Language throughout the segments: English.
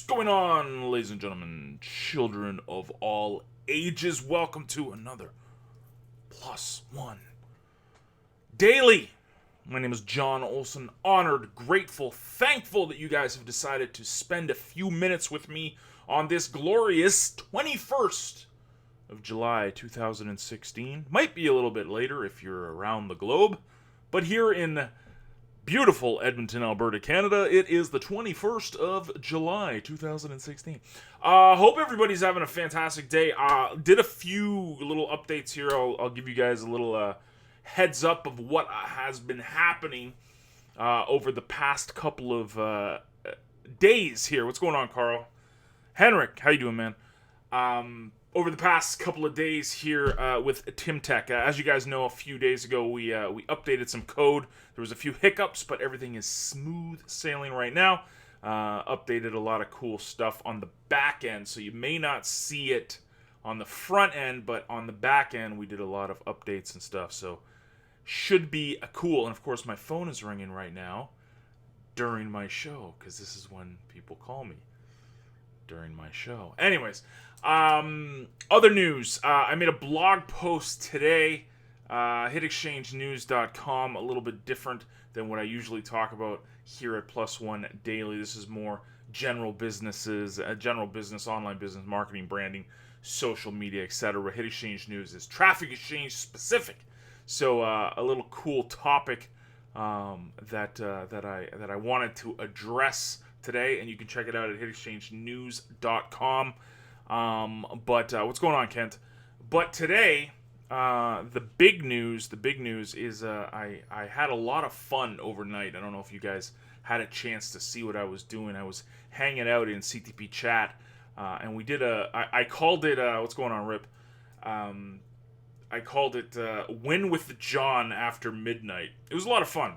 going on, ladies and gentlemen, children of all ages? Welcome to another Plus One Daily. My name is John Olson. Honored, grateful, thankful that you guys have decided to spend a few minutes with me on this glorious 21st of July 2016. Might be a little bit later if you're around the globe, but here in beautiful Edmonton, Alberta, Canada, it is the 21st of July 2016. Hope everybody's having a fantastic day. Did a few little updates here. I'll give you guys a little heads up of what has been happening over the past couple of days here. What's going on, Carl? Henrik, how you doing, man? Over the past couple of days here with TimTech. As you guys know, a few days ago we updated some code. There was a few hiccups, but everything is smooth sailing right now. Updated a lot of cool stuff on the back end, so you may not see it on the front end, but on the back end we did a lot of updates and stuff, so should be cool. And of course my phone is ringing right now during my show, because this is when people call me, during my show. Anyways, other news. I made a blog post today, hitexchangenews.com, a little bit different than what I usually talk about here at Plus One Daily. This is more general businesses, general business, online business, marketing, branding, social media, etc. Hit Exchange News is traffic exchange specific. So a little cool topic that I wanted to address today, and you can check it out at hitexchangenews.com. But what's going on, Kent? But today, the big news is I had a lot of fun overnight. I don't know if you guys had a chance to see what I was doing. I was hanging out in CTP chat, and we did I called it, what's going on, Rip? I called it Win with John After Midnight. It was a lot of fun.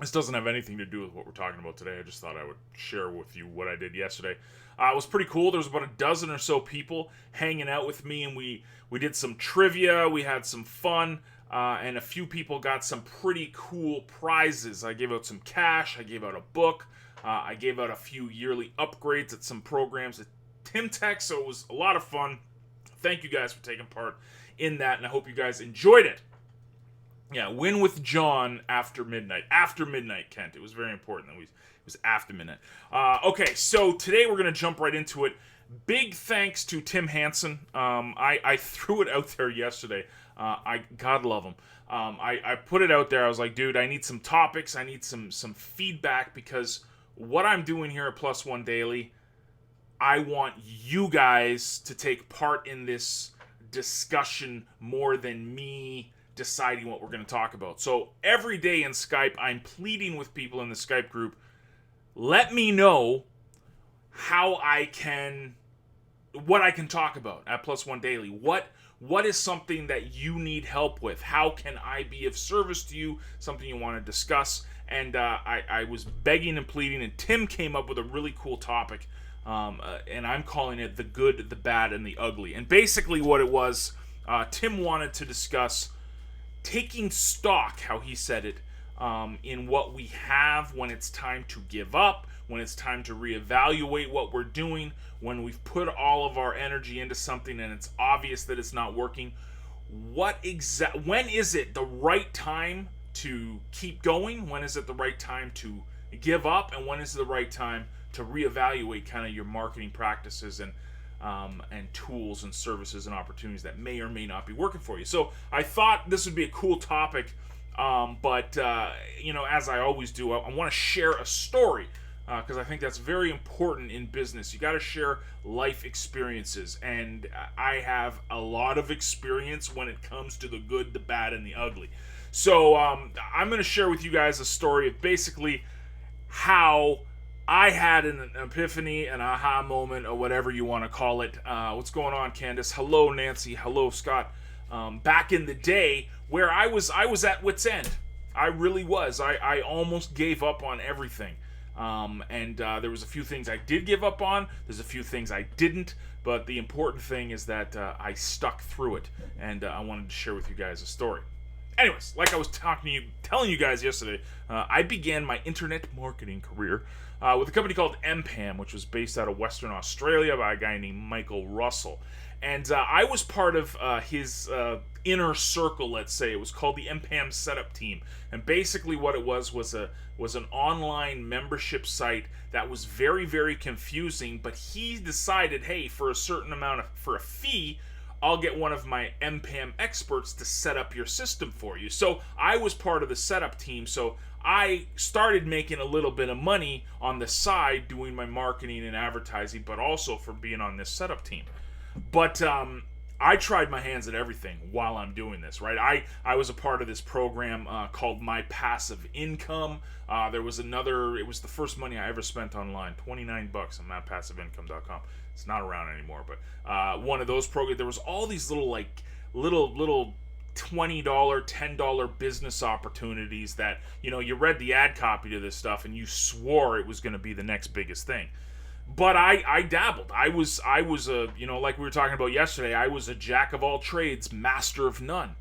This doesn't have anything to do with what we're talking about today. I just thought I would share with you what I did yesterday. It was pretty cool. There was about a dozen or so people hanging out with me, and we did some trivia. We had some fun, and a few people got some pretty cool prizes. I gave out some cash. I gave out a book. I gave out a few yearly upgrades at some programs at TimTech, so it was a lot of fun. Thank you guys for taking part in that, and I hope you guys enjoyed it. Yeah, Win with John After Midnight. After midnight, Kent. It was very important that it was after midnight. Okay, so today we're going to jump right into it. Big thanks to Tim Hansen. I threw it out there yesterday. God love him. I put it out there. I was like, dude, I need some topics. I need some feedback, because what I'm doing here at Plus One Daily, I want you guys to take part in this discussion more than me deciding what we're going to talk about. So every day in Skype, I'm pleading with people in the Skype group, let me know what I can talk about at Plus One Daily. What is something that you need help with? How can I be of service to you? Something you want to discuss. And I was begging and pleading, and Tim came up with a really cool topic, and I'm calling it the good, the bad, and the ugly. And basically what it was, Tim wanted to discuss taking stock, how he said it, in what we have when it's time to give up, when it's time to reevaluate what we're doing, when we've put all of our energy into something and it's obvious that it's not working. When is it the right time to keep going? When is it the right time to give up? And when is it the right time to reevaluate kind of your marketing practices and tools and services and opportunities that may or may not be working for you? So I thought this would be a cool topic, but as I always do, I want to share a story, because I think that's very important in business. You got to share life experiences, and I have a lot of experience when it comes to the good, the bad, and the ugly. So I'm going to share with you guys a story of basically how I had an epiphany, an aha moment, or whatever you want to call it. What's going on, Candace? Hello, Nancy. Hello, Scott. Back in the day where I was at wit's end. I really was. I almost gave up on everything. And there was a few things I did give up on. There's a few things I didn't. But the important thing is that I stuck through it. And I wanted to share with you guys a story. anyways, like I was telling you guys yesterday, I began my internet marketing career with a company called MPAM, which was based out of Western Australia by a guy named Michael Russell. And I was part of his inner circle, let's say. It was called the MPAM Setup Team. And basically what it was an online membership site that was very, very confusing. But he decided, hey, for a fee, I'll get one of my MPAM experts to set up your system for you. So I was part of the setup team. So I started making a little bit of money on the side doing my marketing and advertising, but also for being on this setup team. But I tried my hands at everything while I'm doing this, right? I was a part of this program called My Passive Income. It was the first money I ever spent online, $29 on mypassiveincome.com. It's not around anymore, but one of those programs, there was all these little $20, $10 business opportunities that, you read the ad copy to this stuff and you swore it was going to be the next biggest thing. But I dabbled. I was a, like we were talking about yesterday, I was a jack of all trades, master of none.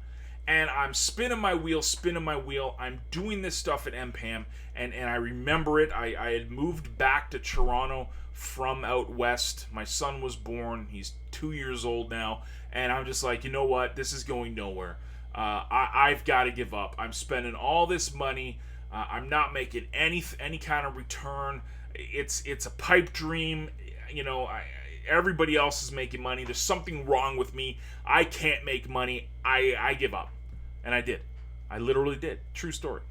And I'm spinning my wheel. I'm doing this stuff at MPAM, and I remember it. I had moved back to Toronto from out west. My son was born. He's 2 years old now. And I'm just like, you know what? This is going nowhere. I've got to give up. I'm spending all this money. I'm not making any kind of return. It's a pipe dream. Everybody else is making money. There's something wrong with me. I can't make money. I give up. And I did. I literally did. True story.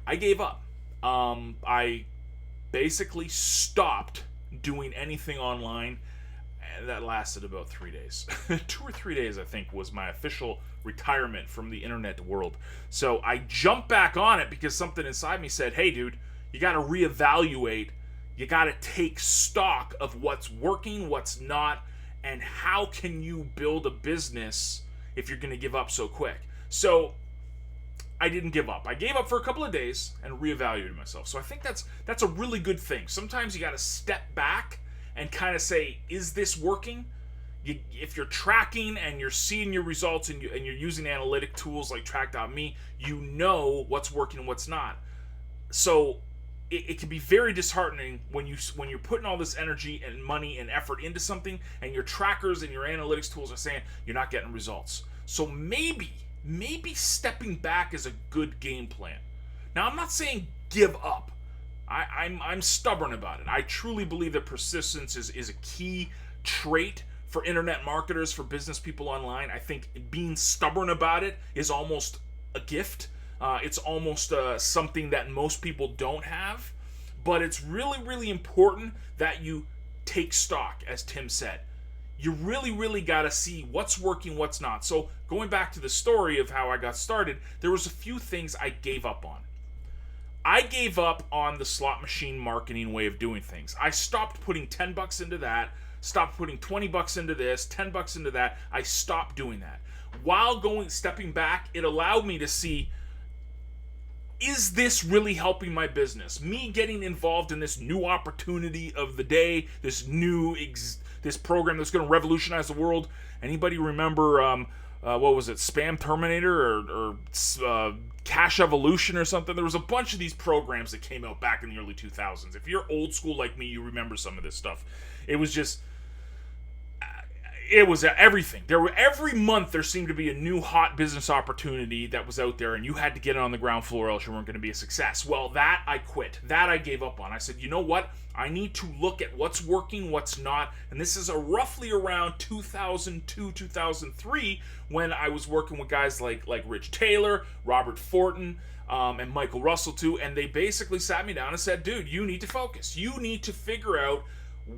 I gave up. I basically stopped doing anything online. And that lasted about 3 days. 2 or 3 days, I think, was my official retirement from the internet world. So I jumped back on it because something inside me said, hey, dude, you got to reevaluate. You got to take stock of what's working, what's not, and how can you build a business if you're going to give up so quick. So I didn't give up. I gave up for a couple of days and reevaluated myself. So I think that's a really good thing. Sometimes you got to step back and kind of say, is this working? If you're tracking and you're seeing your results and you're using analytic tools like Track.me, you know what's working and what's not. So it can be very disheartening when you're putting all this energy and money and effort into something and your trackers and your analytics tools are saying you're not getting results. So maybe stepping back is a good game plan. Now, I'm not saying give up. I'm stubborn about it. I truly believe that persistence is a key trait for internet marketers, for business people online. I think being stubborn about it is almost a gift. It's almost something that most people don't have. But it's really, really important that you take stock, as Tim said. You really, really got to see what's working, what's not. So going back to the story of how I got started, there was a few things I gave up on. I gave up on the slot machine marketing way of doing things. I stopped putting $10 into that, stopped putting $20 into this, $10 into that. I stopped doing that. While stepping back, it allowed me to see, is this really helping my business? Me getting involved in this new opportunity of the day, this program that's going to revolutionize the world. Anybody remember, what was it, Spam Terminator or Cash Evolution or something? There was a bunch of these programs that came out back in the early 2000s. If you're old school like me, you remember some of this stuff. It was just... It was everything. Every month there seemed to be a new hot business opportunity that was out there, and you had to get it on the ground floor, else you weren't going to be a success. Well, that I quit. That I gave up on. I said, you know what? I need to look at what's working, what's not. And this is roughly around 2002, 2003, when I was working with guys like Rich Taylor, Robert Fortin, and Michael Russell too. And they basically sat me down and said, dude, you need to focus. You need to figure out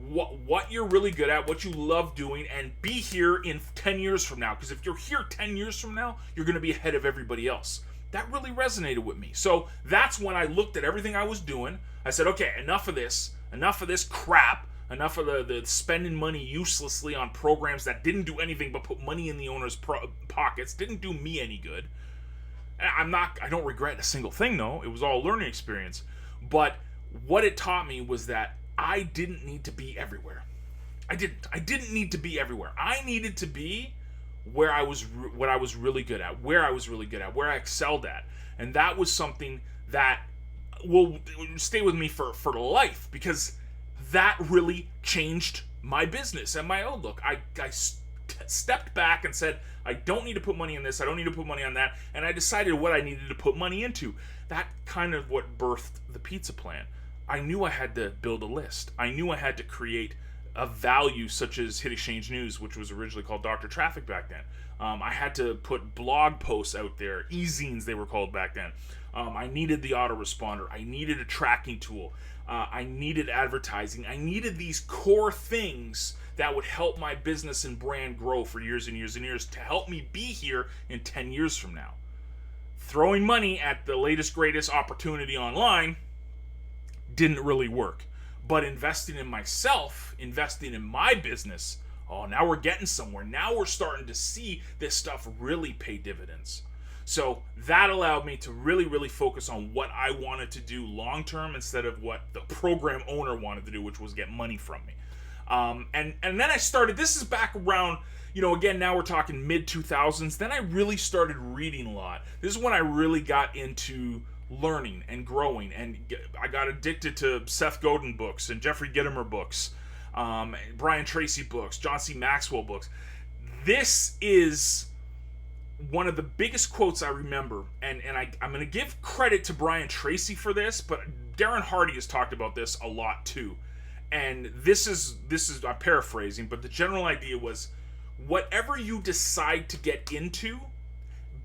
what you're really good at, what you love doing, and be here in 10 years from now. Because if you're here 10 years from now, you're going to be ahead of everybody else. That really resonated with me. So that's when I looked at everything I was doing. I said, okay, enough of this crap, enough of the spending money uselessly on programs that didn't do anything but put money in the owner's pockets, didn't do me any good. I don't regret a single thing, though. It was all a learning experience. But what it taught me was that I didn't need to be everywhere. I didn't need to be everywhere. I needed to be what I was really good at, where I excelled at. And that was something that will stay with me for life, because that really changed my business and my outlook. I stepped back and said, I don't need to put money in this, I don't need to put money on that, and I decided what I needed to put money into. That kind of what birthed the pizza plan. I knew I had to build a list. I knew I had to create a value such as Hit Exchange News, which was originally called Dr. Traffic back then. I had to put blog posts out there, e-zines they were called back then. I needed the autoresponder. I needed a tracking tool. I needed advertising. I needed these core things that would help my business and brand grow for years and years and years to help me be here in 10 years from now. Throwing money at the latest, greatest opportunity online didn't really work. But investing in myself, investing in my business, oh, now we're getting somewhere. Now we're starting to see this stuff really pay dividends. So that allowed me to really, really focus on what I wanted to do long term instead of what the program owner wanted to do, which was get money from me. And then I started, this is back around, again, now we're talking mid 2000s. Then I really started reading a lot. This is when I really got into learning and growing, and I got addicted to Seth Godin books and Jeffrey Gitomer books, Brian Tracy books, John C. Maxwell books. This is one of the biggest quotes I remember, and I'm going to give credit to Brian Tracy for this, but Darren Hardy has talked about this a lot too. And this is I'm paraphrasing, but the general idea was, whatever you decide to get into,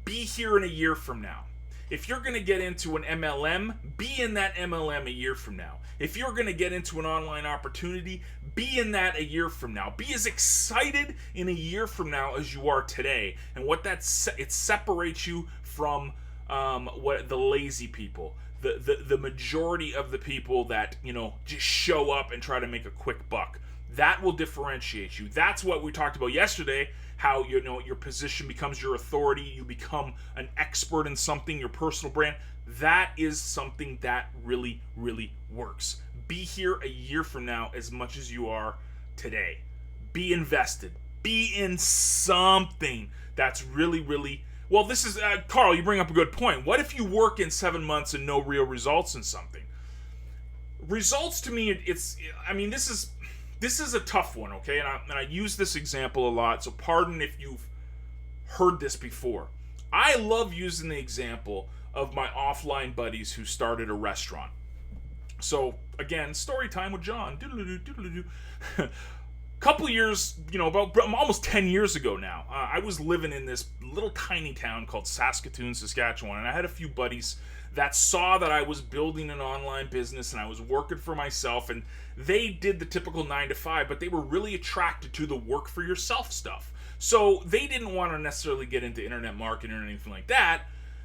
be here in a year from now. If you're going to get into an MLM, be in that MLM a year from now. If you're going to get into an online opportunity, be in that a year from now. Be as excited in a year from now as you are today. And what it separates you from what the lazy people, the majority of the people that just show up and try to make a quick buck. That will differentiate you. That's what we talked about yesterday. How your position becomes your authority, you become an expert in something, your personal brand. That is something that really, really works. Be here a year from now as much as you are today. Be invested. Be in something that's really, really... Well, this is... Carl, you bring up a good point. What if you work in 7 months and no real results in something? Results to me, this is a tough one, okay? And I use this example a lot, so pardon if you've heard this before. I love using the example of my offline buddies who started a restaurant. So, again, story time with John. Couple years, about almost 10 years ago now, I was living in this little tiny town called Saskatoon, Saskatchewan, and I had a few buddies that saw that I was building an online business and I was working for myself, and they did the typical 9-to-5, but they were really attracted to the work for yourself stuff. So they didn't want to necessarily get into internet marketing or anything like that.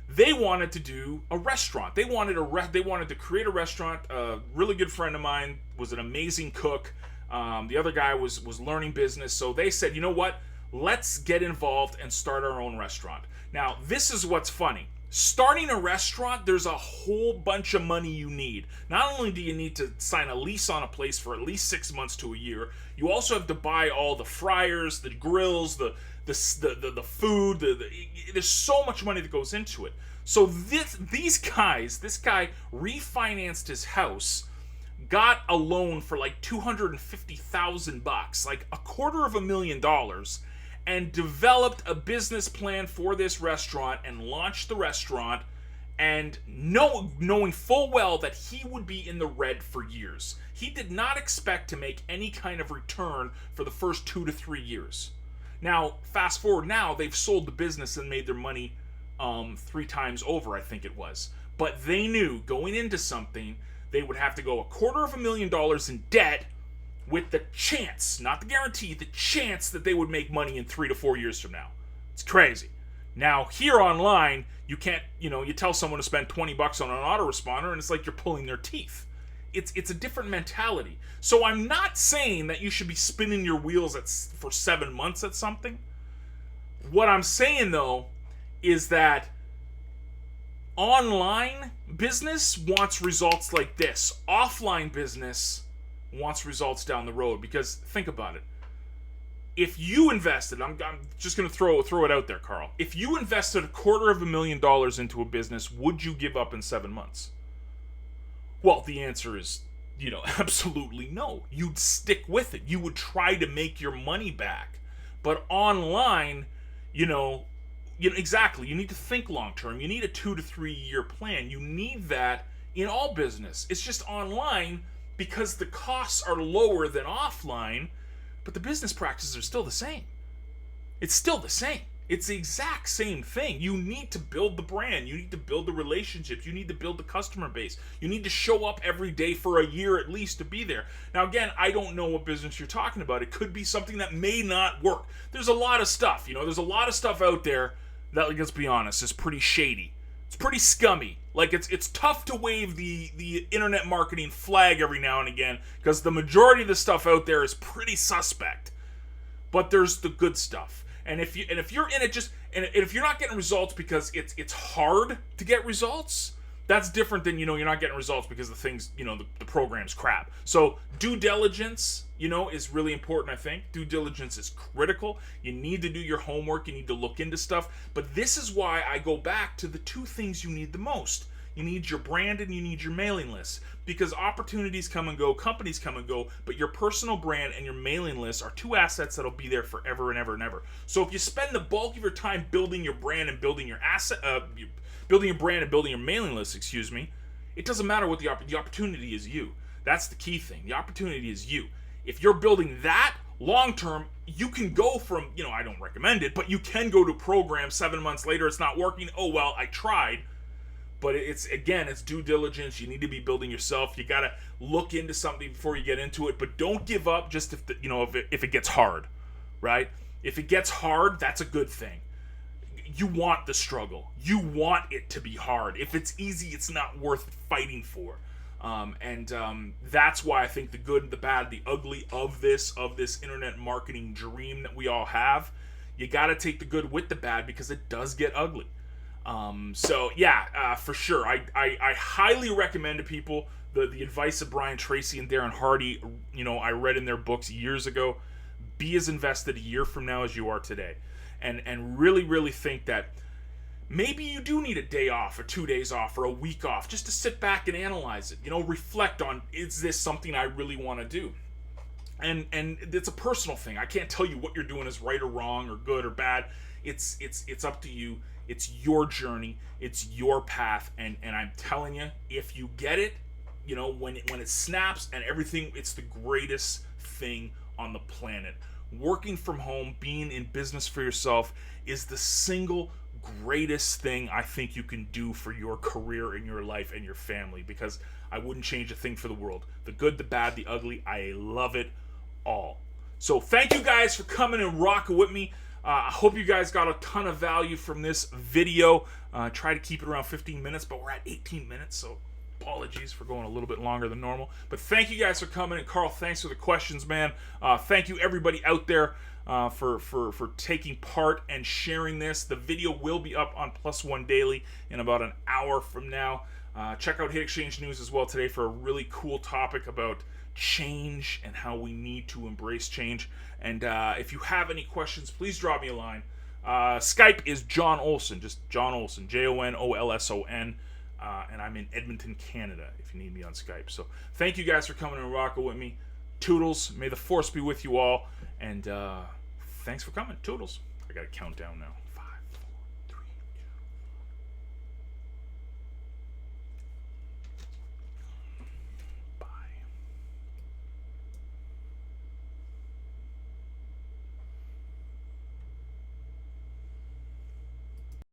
They wanted to do a restaurant. They wanted to create a restaurant. A really good friend of mine was an amazing cook. The other guy was learning business. So they said, you know what? Let's get involved and start our own restaurant. Now, this is what's funny. Starting a restaurant, there's a whole bunch of money you need. Not only do you need to sign a lease on a place for at least 6 months to a year, you also have to buy all the fryers, the grills, the food. There's so much money that goes into it. So this guy refinanced his house, got a loan for like $250,000, like $250,000, and developed a business plan for this restaurant and launched the restaurant, and knowing full well that he would be in the red for years. He did not expect to make any kind of return for the first 2 to 3 years. Now, fast forward now, they've sold the business and made their money 3 times over, I think it was. But they knew going into something, they would have to go $250,000 in debt, with the chance, not the guarantee, the chance that they would make money in 3 to 4 years from now. It's crazy. Now, here online, you can't, you tell someone to spend $20 on an autoresponder and it's like you're pulling their teeth. It's a different mentality. So I'm not saying that you should be spinning your wheels for 7 months at something. What I'm saying, though, is that online business wants results like this. Offline business wants results down the road, because think about it. if you invested, I'm just going to throw it out there, Carl. If you invested $250,000 into a business, would you give up in 7 months? Well, the answer is, absolutely no. You'd stick with it. You would try to make your money back. But online, exactly. You need to think long term. You need a 2 to 3 year plan. You need that in all business. It's just online because the costs are lower than offline. But the business practices are still the same. It's still the same. It's the exact same thing. You need to build the brand. You need to build the relationships. You need to build the customer base. You need to show up every day for a year at least to be there. Now, again, I don't know what business you're talking about. It could be something that may not work. There's a lot of stuff. There's a lot of stuff out there that, let's be honest, is pretty shady. It's pretty scummy. Like, it's tough to wave the internet marketing flag every now and again because the majority of the stuff out there is pretty suspect. But there's the good stuff. And if you're in it if you're not getting results because it's hard to get results, that's different than you're not getting results because the things the program's crap. So due diligence is really important. I think due diligence is critical. You need to do your homework. You need to look into stuff. But this is why I go back to the two things you need the most. You need your brand and you need your mailing list, because opportunities come and go, companies come and go, but your personal brand and your mailing list are two assets that'll be there forever and ever and ever. So if you spend the bulk of your time building your brand and building your building your brand and building your mailing list, it doesn't matter what the opportunity is. You. That's the key thing. The opportunity is you. If you're building that long term, you can go from, I don't recommend it, but you can go to a program 7 months later, it's not working. Oh, well, I tried. But it's due diligence. You need to be building yourself. You got to look into something before you get into it. But don't give up just if it gets hard, right? If it gets hard, that's a good thing. You want the struggle. You want it to be hard. If it's easy, it's not worth fighting for. That's why I think the good, the bad, the ugly of this internet marketing dream that we all have, you got to take the good with the bad because it does get ugly. For sure. I highly recommend to people the advice of Brian Tracy and Darren Hardy. I read in their books years ago. Be as invested a year from now as you are today. And really, really think that maybe you do need a day off or 2 days off or a week off just to sit back and analyze it. Reflect on, is this something I really want to do? And it's a personal thing. I can't tell you what you're doing is right or wrong or good or bad. It's up to you. It's your journey. It's your path. And I'm telling you, if you get it, when it snaps and everything, it's the greatest thing on the planet. Working from home, being in business for yourself is the single greatest thing I think you can do for your career and your life and your family, because I wouldn't change a thing for the world. The good, the bad, the ugly, I love it all. So thank you guys for coming and rocking with me. I hope you guys got a ton of value from this video. Try to keep it around 15 minutes, but we're at 18 minutes, so apologies for going a little bit longer than normal. But thank you guys for coming, and Carl, thanks for the questions, man. Thank you everybody out there for taking part and sharing this. The video will be up on Plus One Daily in about an hour from now. Check out Hit Exchange News as well today for a really cool topic about change and how we need to embrace change. And if you have any questions, please drop me a line. Skype is John Olson, just John Olson, JONOLSON, and I'm in Edmonton, Canada, if you need me on Skype. So thank you guys for coming and rocking with me. Toodles, may the force be with you all, and thanks for coming. Toodles. I got a countdown now.